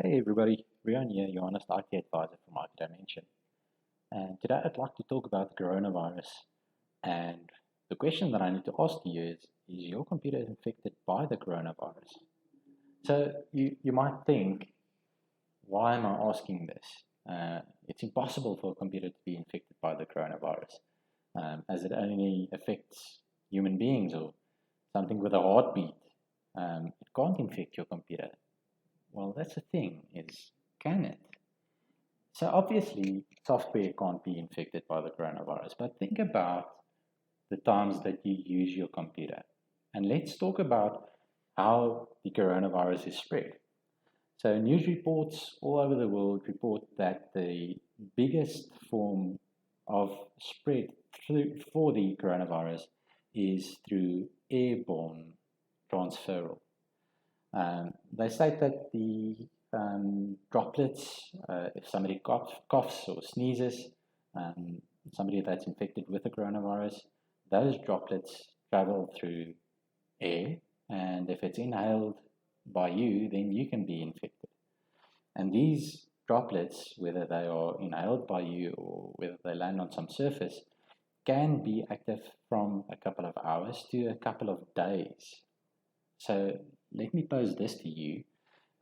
Hey everybody, Rian here, your honest IT advisor for Market Dimension. And today I'd like to talk about the coronavirus. And the question that I need to ask you is your computer infected by the coronavirus? So you might think, why am I asking this? It's impossible for a computer to be infected by the coronavirus, as it only affects human beings or something with a heartbeat. It can't infect your computer. Well, that's the thing, is can it? So obviously, software can't be infected by the coronavirus, but think about the times that you use your computer. And let's talk about how the coronavirus is spread. So news reports all over the world report that the biggest form of spread for the coronavirus is through airborne transferal. They state that the droplets, if somebody coughs or sneezes, um, somebody that's infected with the coronavirus, those droplets travel through air, and if it's inhaled by you, then you can be infected. And these droplets, whether they are inhaled by you or whether they land on some surface, can be active from a couple of hours to a couple of days. So let me pose this to you.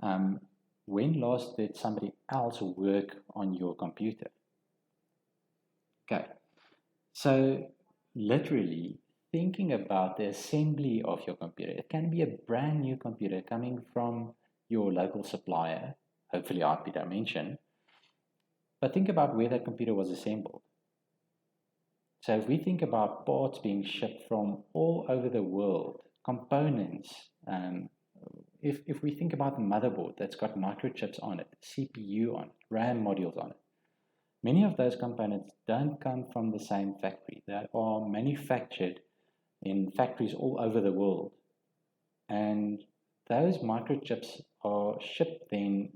Um, when last did somebody else work on your computer? Okay, so literally thinking about the assembly of your computer, it can be a brand new computer coming from your local supplier, hopefully IP Dimension, but think about where that computer was assembled. So if we think about parts being shipped from all over the world, components, if we think about the motherboard that's got microchips on it, CPU on it, RAM modules on it, many of those components don't come from the same factory. They are manufactured in factories all over the world. And those microchips are shipped then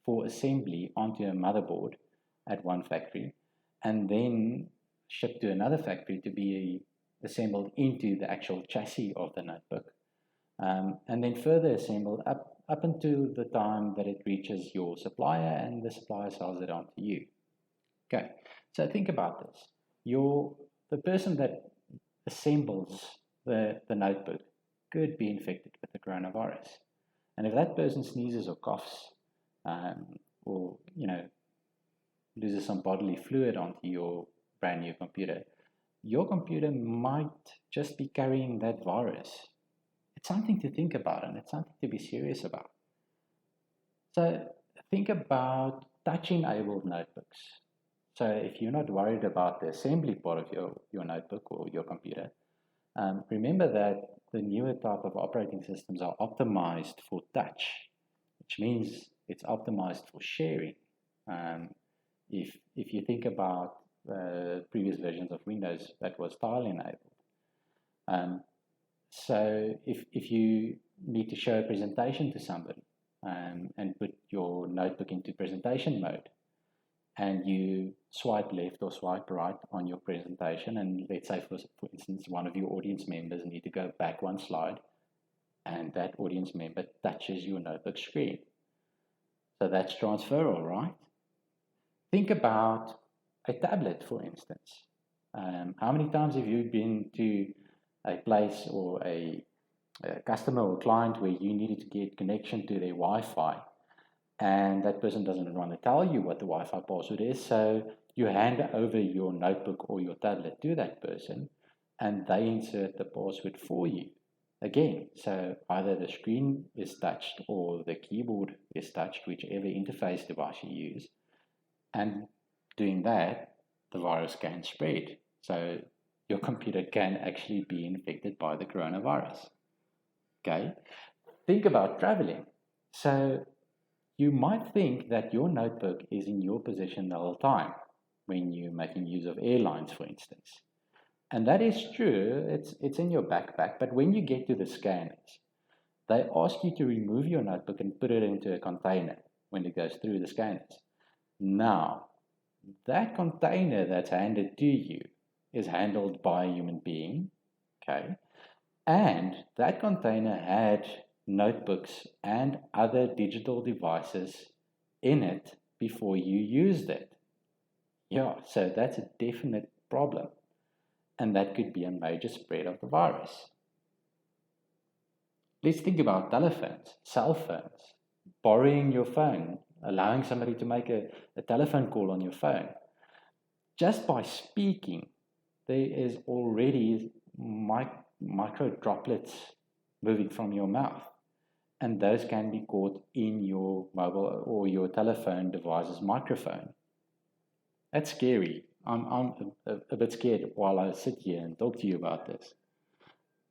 for assembly onto a motherboard at one factory and then shipped to another factory to be assembled into the actual chassis of the notebook. And then further assembled up until the time that it reaches your supplier and the supplier sells it on to you. Okay, so think about this. The person that assembles the notebook could be infected with the coronavirus. And if that person sneezes or coughs, or loses some bodily fluid onto your brand new computer, your computer might just be carrying that virus. It's something to think about and it's something to be serious about. So think about touch-enabled notebooks. So if you're not worried about the assembly part of your notebook or your computer, remember that the newer type of operating systems are optimized for touch, which means it's optimized for sharing. If you think about previous versions of Windows, that was tile enabled. So if you need to show a presentation to somebody and put your notebook into presentation mode, and you swipe left or swipe right on your presentation, and let's say, for instance, one of your audience members need to go back one slide, and that audience member touches your notebook screen. So that's transferal, right? Think about a tablet, for instance. How many times have you been to a place or a customer or client where you needed to get connection to their Wi-Fi, and that person doesn't want to tell you what the Wi-Fi password is, so you hand over your notebook or your tablet to that person, and they insert the password for you. Again, so either the screen is touched or the keyboard is touched, whichever interface device you use, and doing that, the virus can spread. So your computer can actually be infected by the coronavirus. Okay, think about traveling. So you might think that your notebook is in your possession the whole time when you're making use of airlines, for instance. And that is true, it's in your backpack, but when you get to the scanners, they ask you to remove your notebook and put it into a container when it goes through the scanners. Now, that container that's handed to you is handled by a human being, okay? And that container had notebooks and other digital devices in it before you used it. Yeah, so that's a definite problem. And that could be a major spread of the virus. Let's think about telephones, cell phones, borrowing your phone, allowing somebody to make a telephone call on your phone. Just by speaking, there is already micro droplets moving from your mouth, and those can be caught in your mobile or your telephone device's microphone. That's scary. I'm a bit scared while I sit here and talk to you about this.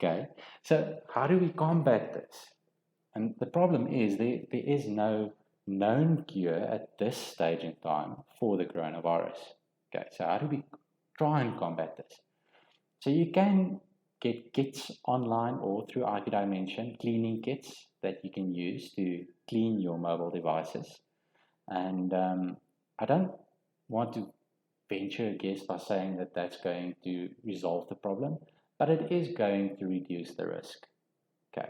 Okay, so how do we combat this? And the problem is there is no known cure at this stage in time for the coronavirus. Okay, so how do we try and combat this? So you can get kits online or through IT Dimension, cleaning kits that you can use to clean your mobile devices. And I don't want to venture a guess by saying that that's going to resolve the problem, but it is going to reduce the risk. Okay.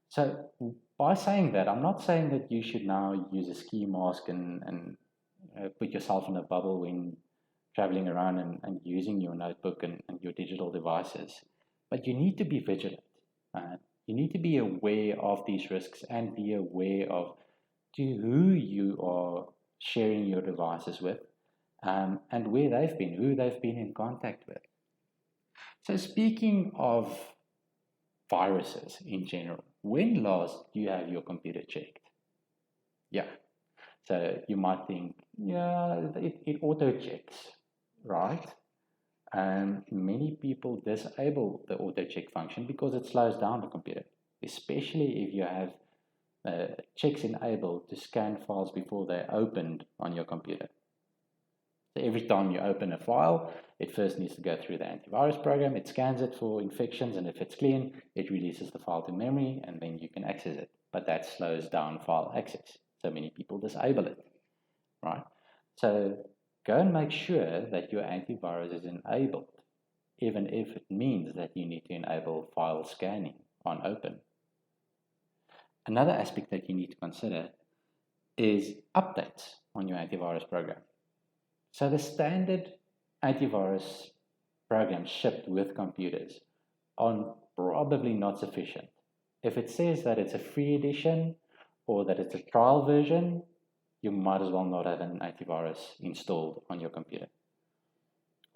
So by saying that, I'm not saying that you should now use a ski mask and put yourself in a bubble when traveling around and using your notebook and your digital devices. But you need to be vigilant. You need to be aware of these risks and be aware of to who you are sharing your devices with, and where they've been, who they've been in contact with. So speaking of viruses in general, when last do you have your computer checked? Yeah. So you might think, yeah, it auto checks, right? And many people disable the auto check function because it slows down the computer, especially if you have checks enabled to scan files before they're opened on your computer. So every time you open a file, it first needs to go through the antivirus program. It scans it for infections, and if it's clean, it releases the file to memory, and then you can access it. But that slows down file access. So many people disable it, right? So go and make sure that your antivirus is enabled, even if it means that you need to enable file scanning on open. Another aspect that you need to consider is updates on your antivirus program. So the standard antivirus programs shipped with computers are probably not sufficient. If it says that it's a free edition or that it's a trial version, you might as well not have an antivirus installed on your computer.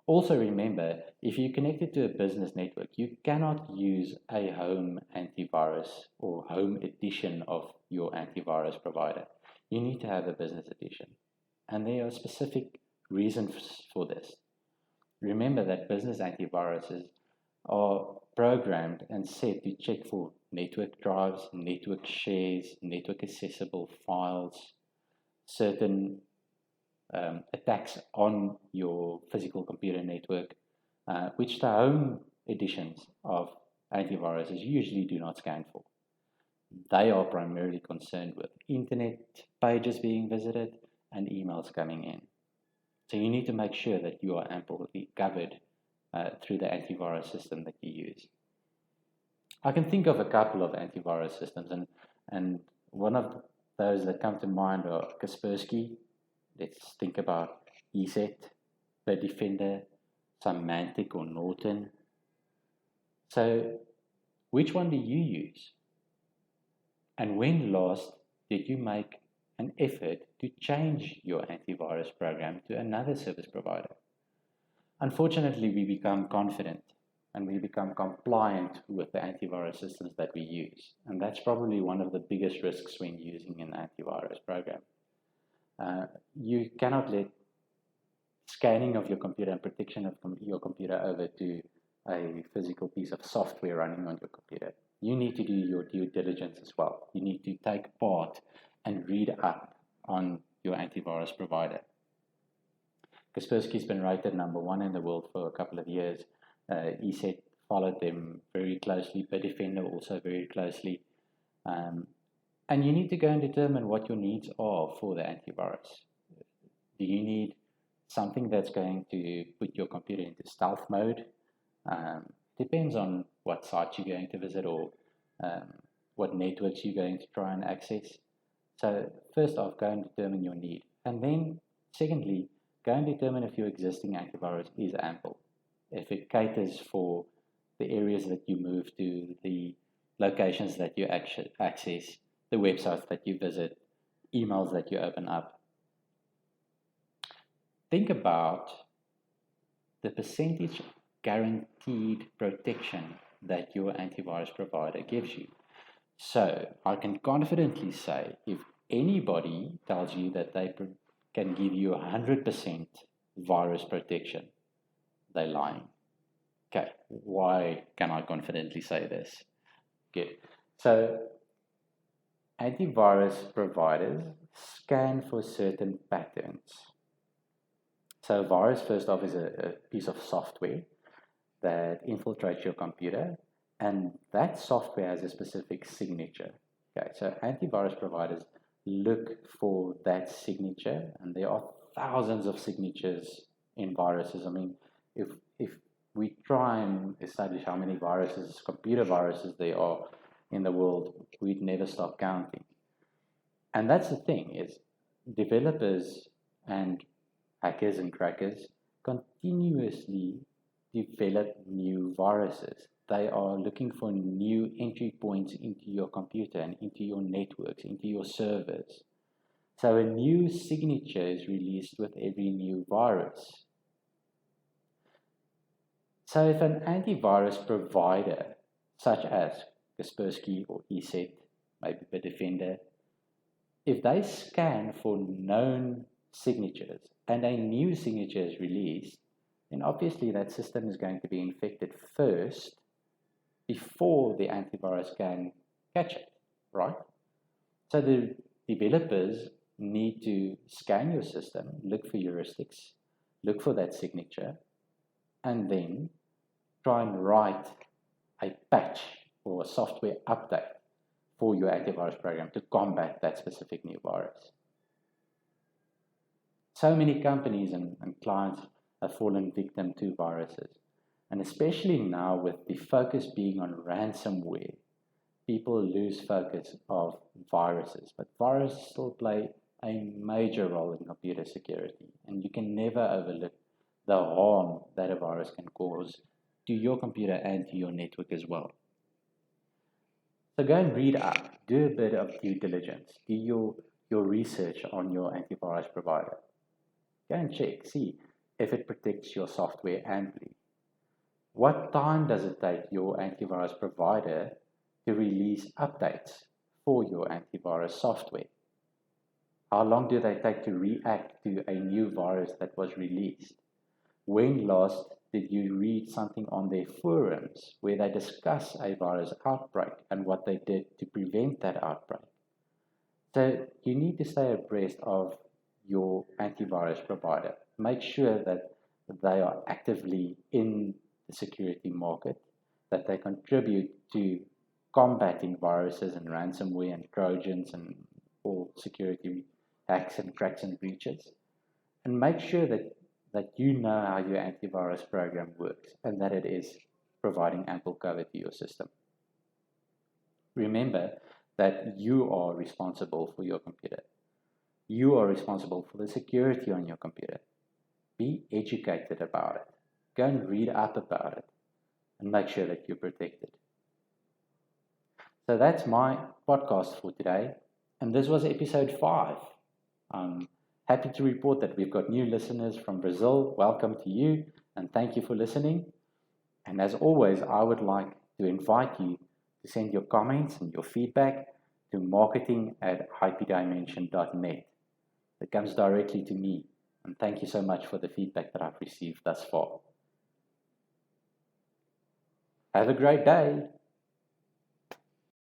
Also remember, if you connect it to a business network, you cannot use a home antivirus or home edition of your antivirus provider. You need to have a business edition. And there are specific reasons for this. Remember that business antiviruses are programmed and set to check for network drives, network shares, network accessible files, certain attacks on your physical computer network, which the home editions of antiviruses usually do not scan for. They are primarily concerned with internet pages being visited and emails coming in. So you need to make sure that you are amply covered through the antivirus system that you use. I can think of a couple of antivirus systems, and one of those that come to mind are Kaspersky. Let's think about ESET, Bitdefender, Symantec or Norton. So which one do you use? And when last did you make an effort to change your antivirus program to another service provider? Unfortunately, we become confident and we become compliant with the antivirus systems that we use. And that's probably one of the biggest risks when using an antivirus program. You cannot let scanning of your computer and protection of your computer over to a physical piece of software running on your computer. You need to do your due diligence as well. You need to take part and read up on your antivirus provider. Kaspersky's been rated #1 in the world for a couple of years. ESET followed them very closely, Bitdefender also very closely. And you need to go and determine what your needs are for the antivirus. Do you need something that's going to put your computer into stealth mode? Depends on what sites you're going to visit or what networks you're going to try and access. So first off, go and determine your need. And then secondly, go and determine if your existing antivirus is ample. If it caters for the areas that you move to, the locations that you access, the websites that you visit, emails that you open up. Think about the percentage guaranteed protection that your antivirus provider gives you. So I can confidently say if anybody tells you that they can give you 100% virus protection, they're lying. Okay, why can I confidently say this? Good. So antivirus providers scan for certain patterns. So a virus, first off, is a piece of software that infiltrates your computer, and that software has a specific signature. Okay, so antivirus providers look for that signature, and there are thousands of signatures in viruses. I mean, if we try and establish how many viruses, computer viruses there are in the world, we'd never stop counting. And that's the thing, is developers and hackers and crackers continuously develop new viruses. They are looking for new entry points into your computer and into your networks, into your servers. So a new signature is released with every new virus. So if an antivirus provider, such as Kaspersky or ESET, maybe Bitdefender, if they scan for known signatures and a new signature is released, then obviously that system is going to be infected first before the antivirus can catch it, right? So the developers need to scan your system, look for heuristics, look for that signature, and then try and write a patch or a software update for your antivirus program to combat that specific new virus. So many companies and clients have fallen victim to viruses. And especially now with the focus being on ransomware, people lose focus of viruses. But viruses still play a major role in computer security. And you can never overlook the harm that a virus can cause to your computer and to your network as well. So go and read up, do a bit of due diligence, do your research on your antivirus provider. Go and check, see if it protects your software amply. What time does it take your antivirus provider to release updates for your antivirus software? How long do they take to react to a new virus that was released? When last did you read something on their forums where they discuss a virus outbreak and what they did to prevent that outbreak? So you need to stay abreast of your antivirus provider. Make sure that they are actively in the security market, that they contribute to combating viruses and ransomware and trojans and all security hacks and cracks and breaches. And make sure that you know how your antivirus program works and that it is providing ample cover to your system. Remember that you are responsible for your computer. You are responsible for the security on your computer. Be educated about it. Go and read up about it and make sure that you're protected. So that's my podcast for today. And this was episode 5. I'm happy to report that we've got new listeners from Brazil. Welcome to you and thank you for listening. And as always, I would like to invite you to send your comments and your feedback to marketing@ipdimension.net. It comes directly to me. And thank you so much for the feedback that I've received thus far. Have a great day.